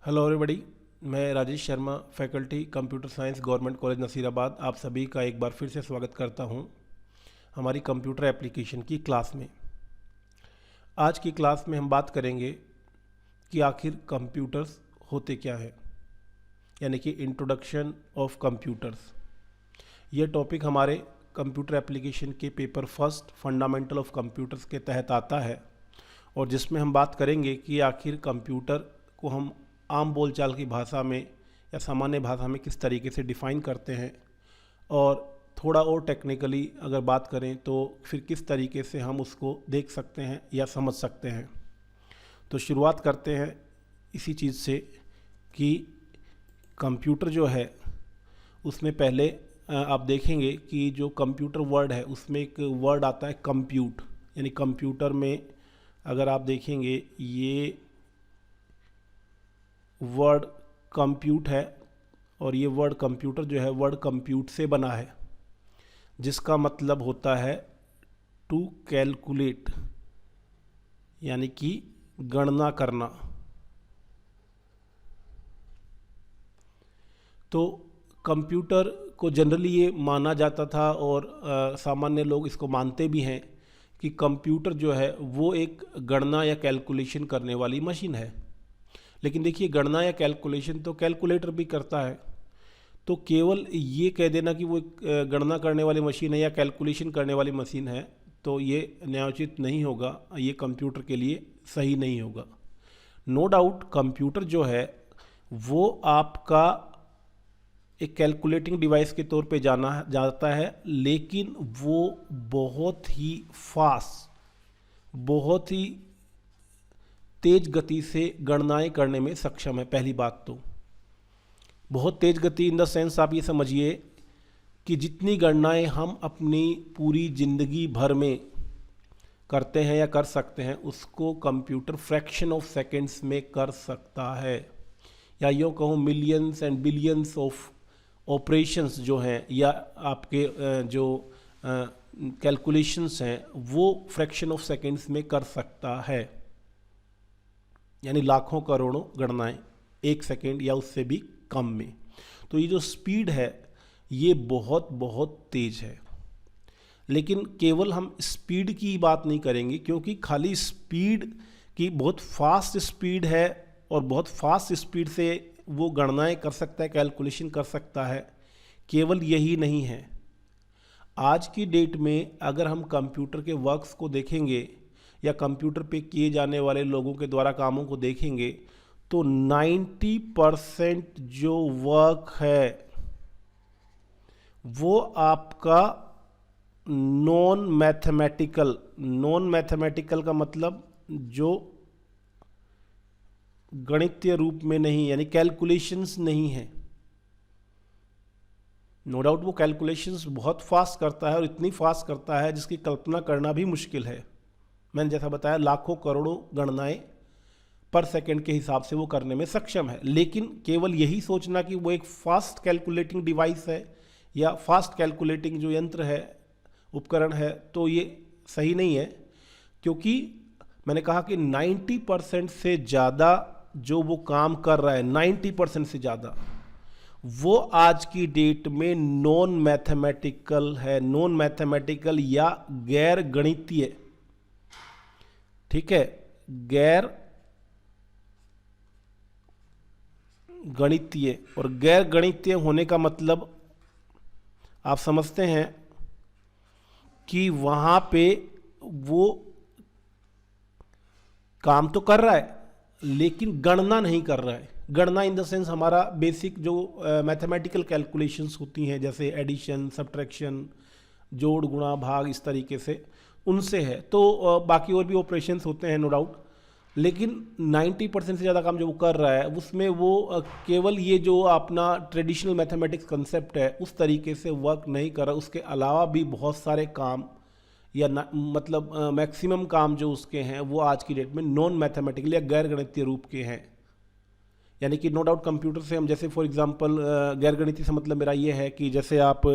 Hello everybody, मैं Rajesh Sharma, faculty computer science, government college Nasirabad. आप सभी का एक बार फिर से स्वागत करता हूं हमारी कंप्यूटर एप्लीकेशन की क्लास में। आज की क्लास में हम बात करेंगे कि आखिर कंप्यूटर्स होते क्या है, यानी कि इंट्रोडक्शन ऑफ कंप्यूटर्स। ये टॉपिक हमारे कंप्यूटर एप्लीकेशन के paper first fundamental of computers के तहत आता है, और जिसमें हम बात करेंगे कि आखिर कंप्यूटर को हम आम बोलचाल की भाषा में या सामान्य भाषा में किस तरीके से डिफ़ाइन करते हैं, और थोड़ा और टेक्निकली अगर बात करें तो फिर किस तरीके से हम उसको देख सकते हैं या समझ सकते हैं। तो शुरुआत करते हैं इसी चीज़ से कि कंप्यूटर जो है उसमें पहले आप देखेंगे कि जो कंप्यूटर वर्ड है उसमें एक वर्ड आता है कंप्यूट, यानी कंप्यूटर में अगर आप देखेंगे ये वर्ड कंप्यूट है, और ये वर्ड कंप्यूटर जो है वर्ड कंप्यूट से बना है, जिसका मतलब होता है टू कैलकुलेट, यानी कि गणना करना। तो कंप्यूटर को जनरली ये माना जाता था, और सामान्य लोग इसको मानते भी हैं कि कंप्यूटर जो है वो एक गणना या कैलकुलेशन करने वाली मशीन है। लेकिन देखिए, गणना या कैलकुलेशन तो कैलकुलेटर भी करता है, तो केवल ये कह देना कि वो एक गणना करने वाली मशीन है या कैलकुलेशन करने वाली मशीन है, तो ये न्यायोचित नहीं होगा, ये कंप्यूटर के लिए सही नहीं होगा। नो डाउट कंप्यूटर जो है वो आपका एक कैलकुलेटिंग डिवाइस के तौर पे जाना जाता है, लेकिन वो बहुत ही फास्ट, बहुत ही तेज गति से गणनाएं करने में सक्षम है। पहली बात तो बहुत तेज गति इन द सेंस आप ये समझिए कि जितनी गणनाएं हम अपनी पूरी ज़िंदगी भर में करते हैं या कर सकते हैं, उसको कंप्यूटर फ्रैक्शन ऑफ सेकंड्स में कर सकता है, या यूँ कहूँ millions and billions of operations जो हैं या आपके जो कैलकुलेशंस हैं वो फ्रैक्शन ऑफ सेकंड्स में कर सकता है, यानी लाखों करोड़ों गणनाएं एक सेकेंड या उससे भी कम में। तो ये जो स्पीड है ये बहुत बहुत तेज है। लेकिन केवल हम स्पीड की बात नहीं करेंगे, क्योंकि खाली स्पीड की बहुत फास्ट स्पीड है और बहुत फास्ट स्पीड से वो गणनाएं कर सकता है, कैलकुलेशन कर सकता है, केवल यही नहीं है। आज की डेट में अगर हम कंप्यूटर के वर्क्स को देखेंगे या कंप्यूटर पे किए जाने वाले लोगों के द्वारा कामों को देखेंगे, तो 90% जो वर्क है वो आपका नॉन मैथमेटिकल का मतलब जो गणितीय रूप में नहीं, यानी कैलकुलेशंस नहीं है। नो डाउट वो कैलकुलेशंस बहुत फास्ट करता है, और इतनी फास्ट करता है जिसकी कल्पना करना भी मुश्किल है। मैंने जैसा बताया लाखों करोड़ों गणनाएं पर सेकंड के हिसाब से वो करने में सक्षम है। लेकिन केवल यही सोचना कि वो एक फास्ट कैलकुलेटिंग डिवाइस है या फास्ट कैलकुलेटिंग जो यंत्र है, उपकरण है, तो ये सही नहीं है, क्योंकि मैंने कहा कि 90% से ज़्यादा जो वो काम कर रहा है, 90% से ज़्यादा वो आज की डेट में नॉन मैथमेटिकल है, नॉन मैथमेटिकल या गैर गणितीय। ठीक है, गैर गणितीय। और गैर गणितीय होने का मतलब आप समझते हैं कि वहां पे वो काम तो कर रहा है लेकिन गणना नहीं कर रहा है। गणना इन द सेंस हमारा बेसिक जो मैथमेटिकल कैलकुलेशंस होती हैं, जैसे एडिशन, सब्ट्रैक्शन, जोड़, गुणा, भाग, इस तरीके से उनसे है। तो बाकी और भी ऑपरेशंस होते हैं नो डाउट, लेकिन 90% से ज़्यादा काम जो वो कर रहा है उसमें वो केवल ये जो अपना ट्रेडिशनल मैथमेटिक्स कंसेप्ट है उस तरीके से वर्क नहीं कर रहा। उसके अलावा भी बहुत सारे काम या मतलब मैक्सिमम काम जो उसके हैं वो आज की डेट में नॉन मैथमेटिकल या गैर गणितीय रूप के हैं। यानी कि नो डाउट कंप्यूटर से हम जैसे फॉर एग्जांपल गैर गणितीय से मतलब मेरा ये है कि जैसे आप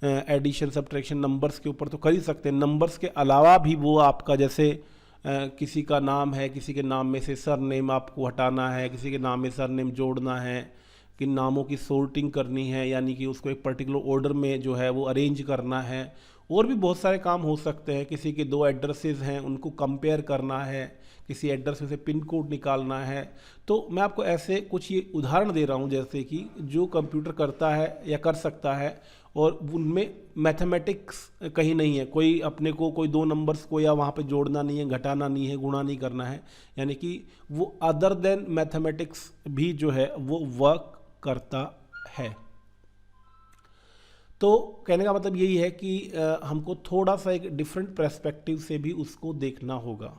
एडिशन, सब्ट्रैक्शन नंबर्स के ऊपर तो कर ही सकते हैं, नंबर्स के अलावा भी वो आपका जैसे किसी का नाम है, किसी के नाम में से सरनेम आपको हटाना है, किसी के नाम में सरनेम जोड़ना है, कि नामों की सॉर्टिंग करनी है, यानी कि उसको एक पर्टिकुलर ऑर्डर में जो है वो अरेंज करना है। और भी बहुत सारे काम हो सकते हैं। किसी के 2 एड्रेसेस हैं, उनको कंपेयर करना है, किसी एड्रेस में से पिन कोड निकालना है। तो मैं आपको ऐसे कुछ ये उदाहरण दे रहा हूँ जैसे कि जो कंप्यूटर करता है या कर सकता है, और उनमें मैथमेटिक्स कहीं नहीं है। कोई अपने को कोई 2 नंबर्स को या वहाँ पे जोड़ना नहीं है, घटाना नहीं है, गुणा नहीं करना है, यानी कि वो अदर देन मैथमेटिक्स भी जो है वो वर्क करता है। तो कहने का मतलब यही है कि हमको थोड़ा सा एक डिफरेंट पर्सपेक्टिव से भी उसको देखना होगा।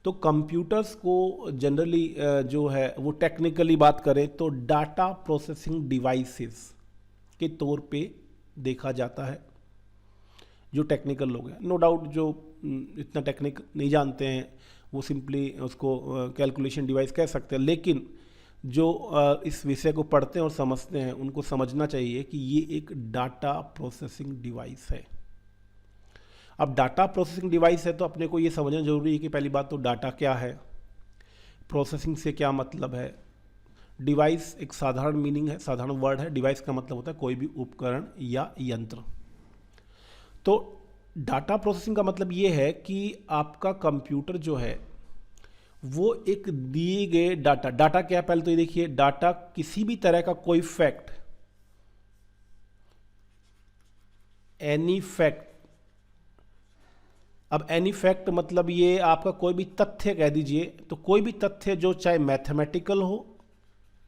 तो कंप्यूटर्स को जनरली जो है वो टेक्निकली बात करें तो डाटा प्रोसेसिंग डिवाइसेस के तौर पे देखा जाता है। जो टेक्निकल लोग हैं, नो डाउट जो इतना टेक्निक नहीं जानते हैं वो सिंपली उसको कैलकुलेशन डिवाइस कह सकते हैं, लेकिन जो इस विषय को पढ़ते हैं और समझते हैं उनको समझना चाहिए कि ये एक डाटा प्रोसेसिंग डिवाइस है। अब डाटा प्रोसेसिंग डिवाइस है तो अपने को ये समझना जरूरी है कि पहली बात तो डाटा क्या है, प्रोसेसिंग से क्या मतलब है। डिवाइस एक साधारण मीनिंग है, साधारण वर्ड है। डिवाइस का मतलब होता है कोई भी उपकरण या यंत्र। तो डाटा प्रोसेसिंग का मतलब ये है कि आपका कंप्यूटर जो है वो एक दिए गए डाटा क्या है, पहले तो ये देखिए, डाटा किसी भी तरह का कोई फैक्ट, एनी फैक्ट। अब एनी फैक्ट मतलब ये आपका कोई भी तथ्य कह दीजिए, तो कोई भी तथ्य जो चाहे मैथमेटिकल हो,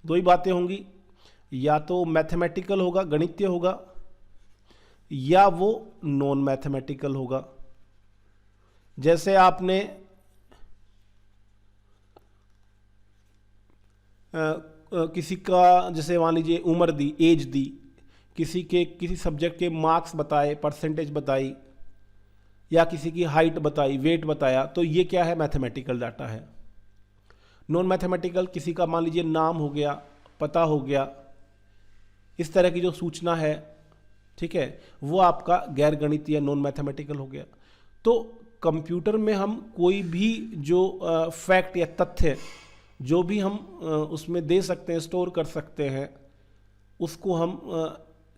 2 ही बातें होंगी, या तो मैथमेटिकल होगा, गणितीय होगा, या वो नॉन मैथमेटिकल होगा। जैसे आपने किसी का जैसे मान लीजिए उम्र दी, एज दी, किसी सब्जेक्ट के मार्क्स बताए, परसेंटेज बताई, या किसी की हाइट बताई, वेट बताया, तो ये क्या है, मैथमेटिकल डाटा है। नॉन मैथमेटिकल किसी का मान लीजिए नाम हो गया, पता हो गया, इस तरह की जो सूचना है, ठीक है, वो आपका गैर गणितीय नॉन मैथमेटिकल हो गया। तो कंप्यूटर में हम कोई भी जो फैक्ट या तथ्य जो भी हम उसमें दे सकते हैं, स्टोर कर सकते हैं, उसको हम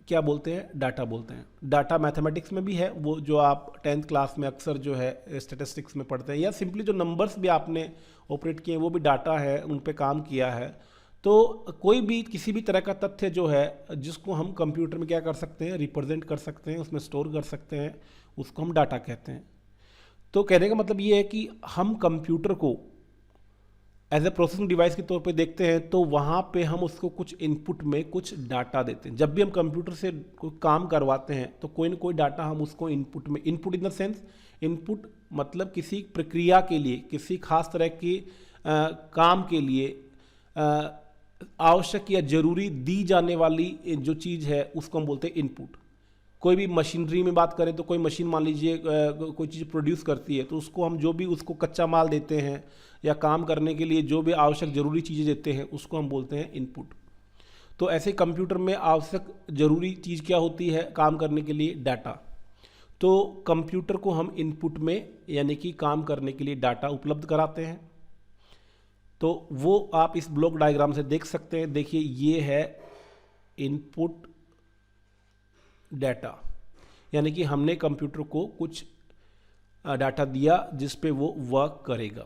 क्या बोलते हैं, डाटा बोलते हैं। डाटा मैथमेटिक्स में भी है, वो जो आप 10th क्लास में अक्सर जो है स्टैटिस्टिक्स में पढ़ते हैं, या सिंपली जो नंबर्स भी आपने ऑपरेट किए वो भी डाटा है, उन पे काम किया है। तो कोई भी किसी भी तरह का तथ्य जो है जिसको हम कंप्यूटर में क्या कर सकते हैं, रिप्रेजेंट कर सकते हैं, उसमें स्टोर कर सकते हैं, उसको हम डाटा कहते हैं। तो कहने का मतलब ये है कि हम कंप्यूटर को एज ए प्रोसेसिंग डिवाइस के तौर पे देखते हैं, तो वहाँ पे हम उसको कुछ इनपुट में कुछ डाटा देते हैं। जब भी हम कंप्यूटर से कोई काम करवाते हैं तो कोई ना कोई डाटा हम उसको इनपुट में, input in the sense, input मतलब किसी प्रक्रिया के लिए, किसी खास तरह की काम के लिए आवश्यक या जरूरी दी जाने वाली जो चीज़ है उसको हम बोलते हैं इनपुट। कोई भी मशीनरी में बात करें तो कोई मशीन मान लीजिए कोई चीज़ प्रोड्यूस करती है, तो उसको हम जो भी उसको कच्चा माल देते हैं या काम करने के लिए जो भी आवश्यक ज़रूरी चीज़ें देते हैं उसको हम बोलते हैं इनपुट। तो ऐसे कंप्यूटर में आवश्यक ज़रूरी चीज़ क्या होती है काम करने के लिए, डाटा। तो कंप्यूटर को हम इनपुट में यानी कि काम करने के लिए डाटा उपलब्ध कराते हैं। तो वो आप इस ब्लॉक डायग्राम से देख सकते हैं। देखिए ये है इनपुट डाटा, यानी कि हमने कंप्यूटर को कुछ डाटा दिया जिस पे वो वर्क करेगा।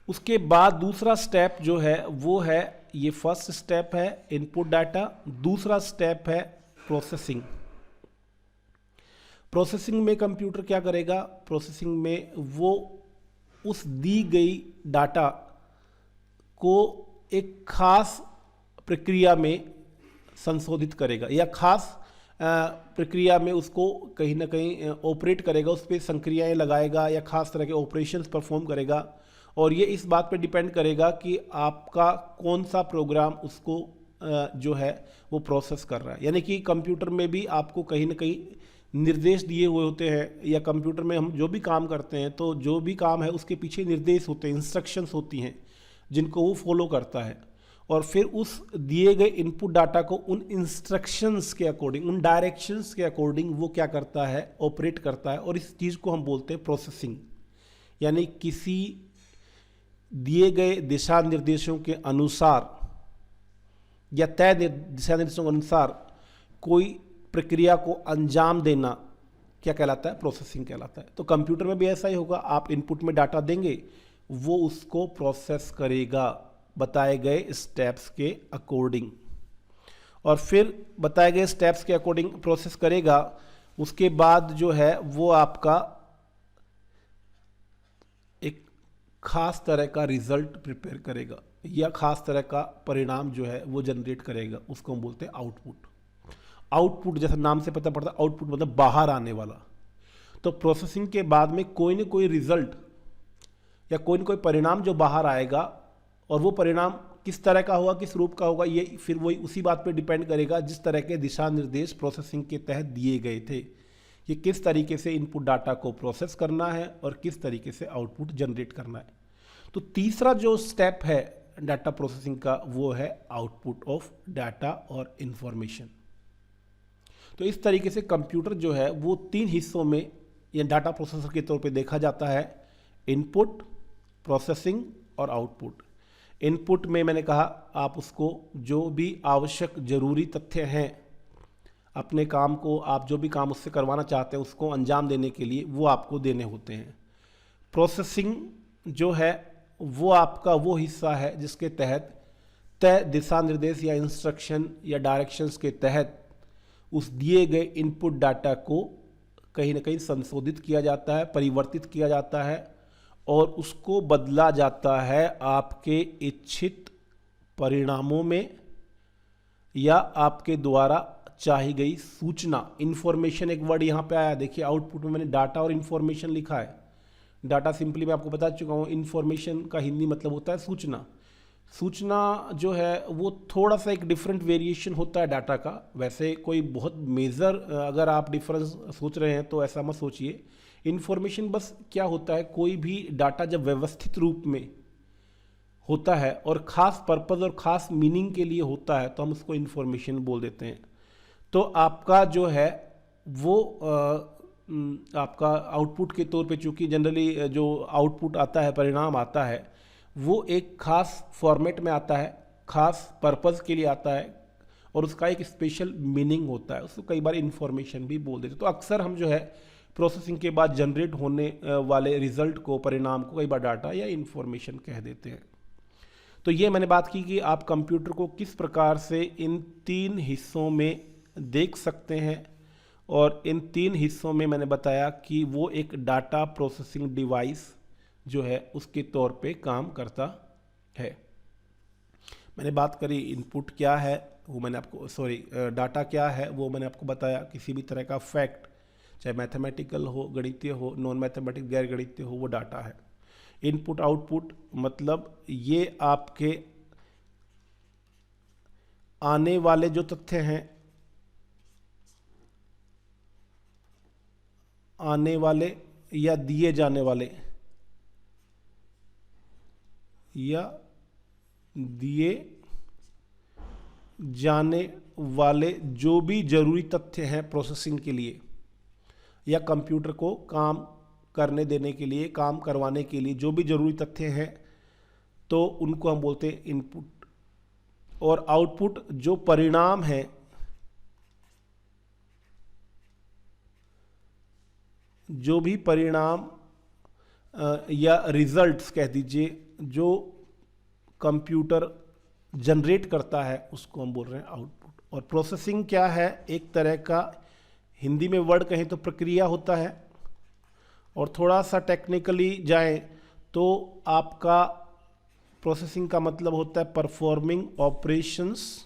उसके बाद दूसरा स्टेप जो है वो है, ये फर्स्ट स्टेप है इनपुट डाटा, दूसरा स्टेप है प्रोसेसिंग। प्रोसेसिंग में कंप्यूटर क्या करेगा, प्रोसेसिंग में वो उस दी गई डाटा को एक खास प्रक्रिया में संशोधित करेगा, या खास प्रक्रिया में उसको कहीं ना कहीं ऑपरेट करेगा, उस पर संक्रियाएं लगाएगा या खास तरह के ऑपरेशंस परफॉर्म करेगा। और ये इस बात पे डिपेंड करेगा कि आपका कौन सा प्रोग्राम उसको जो है वो प्रोसेस कर रहा है। यानी कि कंप्यूटर में भी आपको कहीं ना कहीं निर्देश दिए हुए होते हैं, या कंप्यूटर में हम जो भी काम करते हैं तो जो भी काम है उसके पीछे निर्देश होते हैं, इंस्ट्रक्शंस होती हैं जिनको वो फॉलो करता है। और फिर उस दिए गए इनपुट डाटा को उन इंस्ट्रक्शंस के अकॉर्डिंग, उन डायरेक्शंस के अकॉर्डिंग वो क्या करता है, ऑपरेट करता है। और इस चीज़ को हम बोलते हैं प्रोसेसिंग। यानी किसी दिए गए दिशा निर्देशों के अनुसार या तय दिशा निर्देशों के अनुसार कोई प्रक्रिया को अंजाम देना क्या कहलाता है? प्रोसेसिंग कहलाता है। तो कंप्यूटर में भी ऐसा ही होगा, आप इनपुट में डाटा देंगे, वो उसको प्रोसेस करेगा बताए गए स्टेप्स के अकॉर्डिंग, और फिर बताए गए स्टेप्स के अकॉर्डिंग प्रोसेस करेगा। उसके बाद जो है वो आपका एक खास तरह का रिजल्ट प्रिपेयर करेगा या खास तरह का परिणाम जो है वो जनरेट करेगा, उसको हम बोलते हैं आउटपुट। आउटपुट जैसा नाम से पता पड़ता है, आउटपुट मतलब बाहर आने वाला। तो प्रोसेसिंग के बाद में कोई ना कोई रिजल्ट या कोई ना कोई परिणाम जो बाहर आएगा, और वो परिणाम किस तरह का होगा, किस रूप का होगा, ये फिर वही उसी बात पे डिपेंड करेगा जिस तरह के दिशा निर्देश प्रोसेसिंग के तहत दिए गए थे कि किस तरीके से इनपुट डाटा को प्रोसेस करना है और किस तरीके से आउटपुट जनरेट करना है। तो तीसरा जो स्टेप है डाटा प्रोसेसिंग का वो है आउटपुट ऑफ डाटा और इंफॉर्मेशन। तो इस तरीके से कंप्यूटर जो है वो 3 हिस्सों में या डाटा प्रोसेसर के तौर पे देखा जाता है, इनपुट, प्रोसेसिंग और आउटपुट। इनपुट में मैंने कहा आप उसको जो भी आवश्यक जरूरी तथ्य हैं अपने काम को, आप जो भी काम उससे करवाना चाहते हैं उसको अंजाम देने के लिए वो आपको देने होते हैं। प्रोसेसिंग जो है वो आपका वो हिस्सा है जिसके तहत तय दिशा निर्देश या इंस्ट्रक्शन या डायरेक्शंस के तहत उस दिए गए इनपुट डाटा को कहीं ना कहीं संशोधित किया जाता है, परिवर्तित किया जाता है और उसको बदला जाता है आपके इच्छित परिणामों में या आपके द्वारा चाही गई सूचना। इंफॉर्मेशन एक वर्ड यहाँ पे आया, देखिए आउटपुट में मैंने डाटा और इंफॉर्मेशन लिखा है। डाटा सिंपली मैं आपको बता चुका हूँ, इंफॉर्मेशन का हिंदी मतलब होता है सूचना। सूचना जो है वो थोड़ा सा एक डिफरेंट वेरिएशन होता है डाटा का, वैसे कोई बहुत मेजर अगर आप डिफरेंस सोच रहे हैं तो ऐसा मत सोचिए। इन्फॉर्मेशन बस क्या होता है, कोई भी डाटा जब व्यवस्थित रूप में होता है और ख़ास पर्पज़ और ख़ास मीनिंग के लिए होता है तो हम उसको इन्फॉर्मेशन बोल देते हैं। तो आपका जो है वो आपका आउटपुट के तौर पे, चूँकि जनरली जो आउटपुट आता है, परिणाम आता है, वो एक ख़ास फॉर्मेट में आता है, ख़ास पर्पज़ के लिए आता है और उसका एक स्पेशल मीनिंग होता है, उसको कई बार इन्फॉर्मेशन भी बोल देते हैं। तो अक्सर हम जो है प्रोसेसिंग के बाद जनरेट होने वाले रिजल्ट को, परिणाम को कई बार डाटा या इन्फॉर्मेशन कह देते हैं। तो ये मैंने बात की कि आप कंप्यूटर को किस प्रकार से इन 3 हिस्सों में देख सकते हैं, और इन 3 हिस्सों में मैंने बताया कि वो एक डाटा प्रोसेसिंग डिवाइस जो है उसके तौर पे काम करता है। मैंने बात करी इनपुट क्या है वो मैंने आपको, डाटा क्या है वो मैंने आपको बताया। किसी भी तरह का फैक्ट, चाहे मैथमेटिकल हो, गणितीय हो, नॉन मैथमेटिकल गैर गणितीय हो, वो डाटा है। इनपुट आउटपुट मतलब ये आपके आने वाले जो तथ्य हैं, आने वाले या दिए जाने वाले या दिए जाने वाले जो भी जरूरी तथ्य हैं प्रोसेसिंग के लिए या कंप्यूटर को काम करने देने के लिए, काम करवाने के लिए जो भी जरूरी तथ्य हैं तो उनको हम बोलते हैं इनपुट। और आउटपुट जो परिणाम है, जो भी परिणाम या रिजल्ट्स कह दीजिए जो कंप्यूटर जनरेट करता है उसको हम बोल रहे हैं आउटपुट। और प्रोसेसिंग क्या है, एक तरह का हिंदी में वर्ड कहें तो प्रक्रिया होता है, और थोड़ा सा टेक्निकली जाएं तो आपका प्रोसेसिंग का मतलब होता है परफॉर्मिंग ऑपरेशंस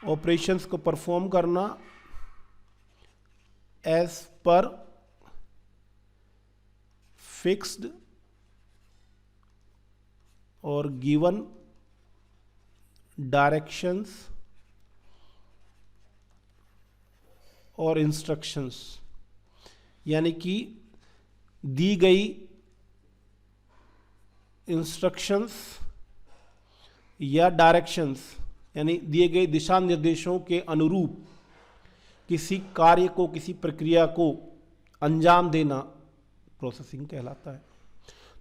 ऑपरेशंस को परफॉर्म करना एज पर फिक्स्ड और गिवन डायरेक्शंस और इंस्ट्रक्शंस, यानी कि दी गई इंस्ट्रक्शंस या डायरेक्शंस यानी दिए गए दिशा निर्देशों के अनुरूप किसी कार्य को, किसी प्रक्रिया को अंजाम देना प्रोसेसिंग कहलाता है।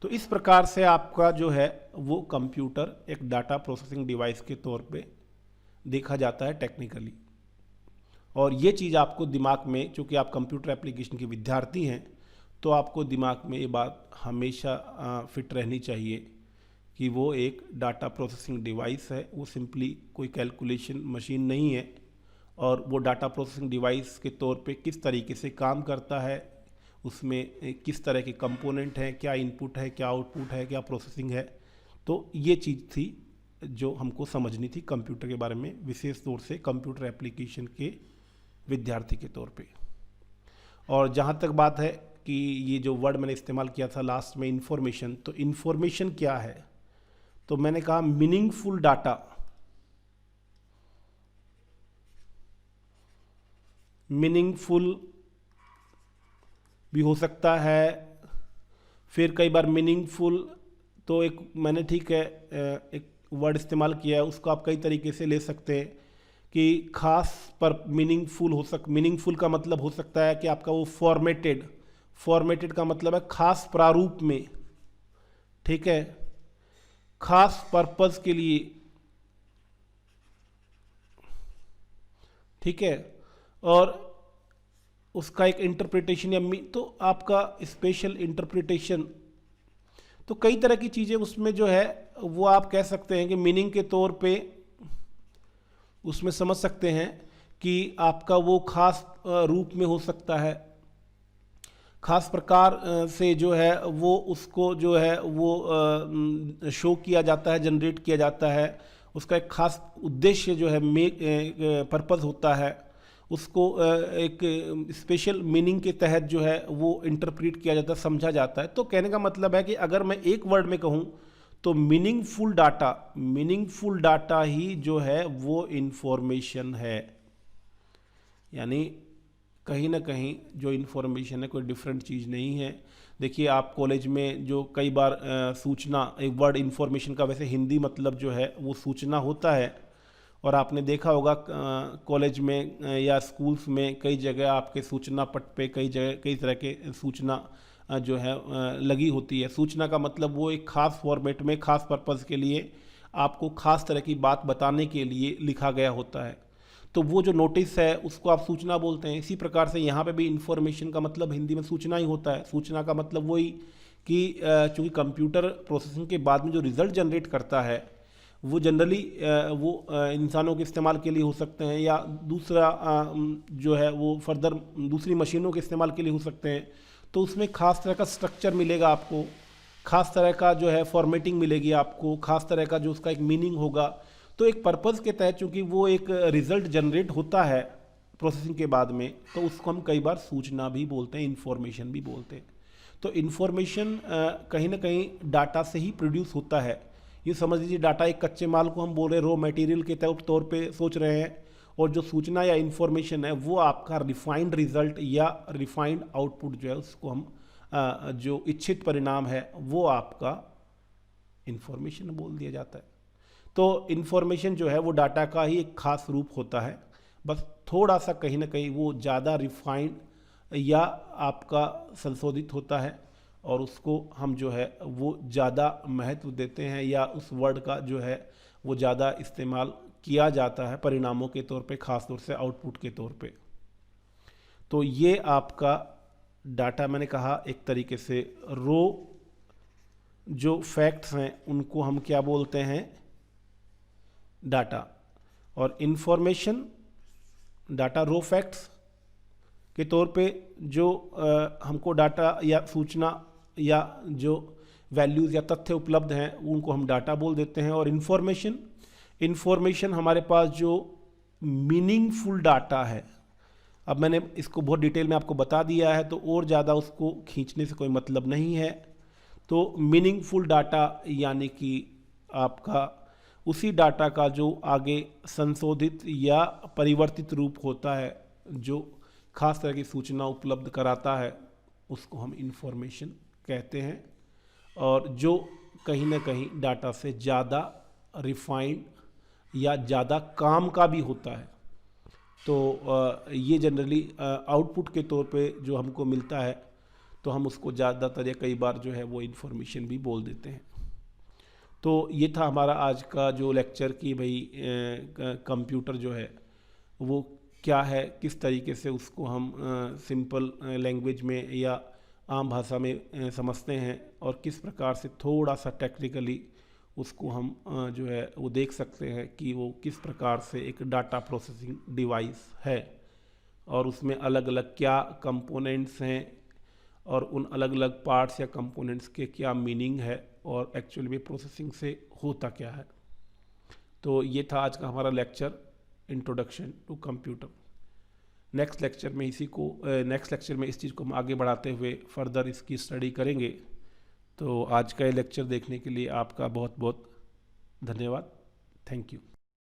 तो इस प्रकार से आपका जो है वो कंप्यूटर एक डाटा प्रोसेसिंग डिवाइस के तौर पे देखा जाता है टेक्निकली। और ये चीज़ आपको दिमाग में, चूँकि आप कंप्यूटर एप्लीकेशन के विद्यार्थी हैं, तो आपको दिमाग में ये बात हमेशा फिट रहनी चाहिए कि वो एक डाटा प्रोसेसिंग डिवाइस है, वो सिंपली कोई कैलकुलेशन मशीन नहीं है। और वो डाटा प्रोसेसिंग डिवाइस के तौर पे किस तरीके से काम करता है, उसमें किस तरह के कंपोनेंट हैं, क्या इनपुट है, क्या आउटपुट है, क्या प्रोसेसिंग है। तो ये चीज़ थी जो हमको समझनी थी कंप्यूटर के बारे में, विशेष तौर से कंप्यूटर एप्लीकेशन के विद्यार्थी के तौर पे। और जहाँ तक बात है कि ये जो वर्ड मैंने इस्तेमाल किया था लास्ट में, इंफॉर्मेशन, तो इंफॉर्मेशन क्या है? तो मैंने कहा मीनिंगफुल डाटा। मीनिंगफुल भी हो सकता है, फिर कई बार मीनिंगफुल, तो एक मैंने ठीक है एक वर्ड इस्तेमाल किया है, उसको आप कई तरीके से ले सकते हैं कि खास पर मीनिंगफुल का मतलब हो सकता है कि आपका वो फॉर्मेटेड का मतलब है खास प्रारूप में, ठीक है, खास पर्पस के लिए, ठीक है। और उसका एक इंटरप्रिटेशन या तो आपका स्पेशल इंटरप्रिटेशन, तो कई तरह की चीज़ें उसमें जो है वो आप कह सकते हैं कि मीनिंग के तौर पे उसमें समझ सकते हैं कि आपका वो खास रूप में हो सकता है, खास प्रकार से जो है वो उसको जो है वो शो किया जाता है, जनरेट किया जाता है, उसका एक खास उद्देश्य जो है पर्पस होता है, उसको एक स्पेशल मीनिंग के तहत जो है वो इंटरप्रेट किया जाता है, समझा जाता है। तो कहने का मतलब है कि अगर मैं एक वर्ड में कहूँ तो मीनिंगफुल डाटा ही जो है वो इंफॉर्मेशन है। यानी कहीं ना कहीं जो इन्फॉर्मेशन है कोई डिफरेंट चीज़ नहीं है। देखिए आप कॉलेज में जो कई बार सूचना, एक वर्ड इन्फॉर्मेशन का वैसे हिंदी मतलब जो है वो सूचना होता है, और आपने देखा होगा कॉलेज में या स्कूल्स में कई जगह आपके सूचना पट पे कई जगह कई तरह के सूचना जो है लगी होती है। सूचना का मतलब वो एक खास फॉर्मेट में खास पर्पज़ के लिए आपको खास तरह की बात बताने के लिए लिखा गया होता है, तो वो जो नोटिस है उसको आप सूचना बोलते हैं। इसी प्रकार से यहाँ पे भी इंफॉर्मेशन का मतलब हिंदी में सूचना ही होता है। सूचना का मतलब वही कि चूँकि कंप्यूटर प्रोसेसिंग के बाद में जो रिज़ल्ट जनरेट करता है वो जनरली वो इंसानों के इस्तेमाल के लिए हो सकते हैं, या दूसरा जो है वो फर्दर दूसरी मशीनों के इस्तेमाल के लिए हो सकते हैं। तो उसमें खास तरह का स्ट्रक्चर मिलेगा आपको, खास तरह का जो है फॉर्मेटिंग मिलेगी आपको, खास तरह का जो उसका एक मीनिंग होगा। तो एक पर्पज़ के तहत चूँकि वो एक रिज़ल्ट जनरेट होता है प्रोसेसिंग के बाद में, तो उसको हम कई बार सूचना भी बोलते हैं, इंफॉर्मेशन भी बोलते हैं। तो इंफॉर्मेशन कहीं ना कहीं डाटा से ही प्रोड्यूस होता है। ये समझ लीजिए डाटा एक कच्चे माल को हम बोल रहे हैं, रॉ मटेरियल के तौर पे सोच रहे हैं, और जो सूचना या इंफॉर्मेशन है वो आपका रिफाइंड रिजल्ट या रिफाइंड आउटपुट जो है उसको हम जो इच्छित परिणाम है वो आपका इंफॉर्मेशन बोल दिया जाता है। तो इंफॉर्मेशन जो है वो डाटा का ही एक खास रूप होता है, बस थोड़ा सा कहीं ना कहीं वो ज़्यादा रिफाइंड या आपका संशोधित होता है, और उसको हम जो है वो ज़्यादा महत्व देते हैं, या उस वर्ड का जो है वो ज़्यादा इस्तेमाल किया जाता है परिणामों के तौर पे, ख़ास तौर से आउटपुट के तौर पे। तो ये आपका डाटा, मैंने कहा एक तरीके से रो जो फैक्ट्स हैं उनको हम क्या बोलते हैं, डाटा। और इंफॉर्मेशन डाटा रो फैक्ट्स के तौर पे जो हमको डाटा या सूचना या जो वैल्यूज़ या तथ्य उपलब्ध हैं उनको हम डाटा बोल देते हैं। और इन्फॉर्मेशन हमारे पास जो मीनिंगफुल डाटा है, अब मैंने इसको बहुत डिटेल में आपको बता दिया है, तो और ज़्यादा उसको खींचने से कोई मतलब नहीं है। तो मीनिंगफुल डाटा यानी कि आपका उसी डाटा का जो आगे संशोधित या परिवर्तित रूप होता है, जो खास तरह की सूचना उपलब्ध कराता है, उसको हम इंफॉर्मेशन कहते हैं। और जो कहीं ना कहीं डाटा से ज़्यादा रिफाइंड या ज़्यादा काम का भी होता है। तो ये जनरली आउटपुट के तौर पे जो हमको मिलता है, तो हम उसको ज़्यादातर या कई बार जो है वो इन्फॉर्मेशन भी बोल देते हैं। तो ये था हमारा आज का जो लेक्चर कि भाई कंप्यूटर जो है वो क्या है, किस तरीके से उसको हम सिंपल लैंग्वेज में या आम भाषा में समझते हैं, और किस प्रकार से थोड़ा सा टेक्निकली उसको हम जो है वो देख सकते हैं कि वो किस प्रकार से एक डाटा प्रोसेसिंग डिवाइस है, और उसमें अलग अलग क्या कंपोनेंट्स हैं, और उन अलग अलग पार्ट्स या कंपोनेंट्स के क्या मीनिंग है, और एक्चुअली में प्रोसेसिंग से होता क्या है। तो ये था आज का हमारा lecture, introduction to computer. Next lecture में इस चीज़ को हम आगे बढ़ाते हुए फर्दर इसकी स्टडी करेंगे। तो आज का ये लेक्चर देखने के लिए आपका बहुत बहुत धन्यवाद। Thank you.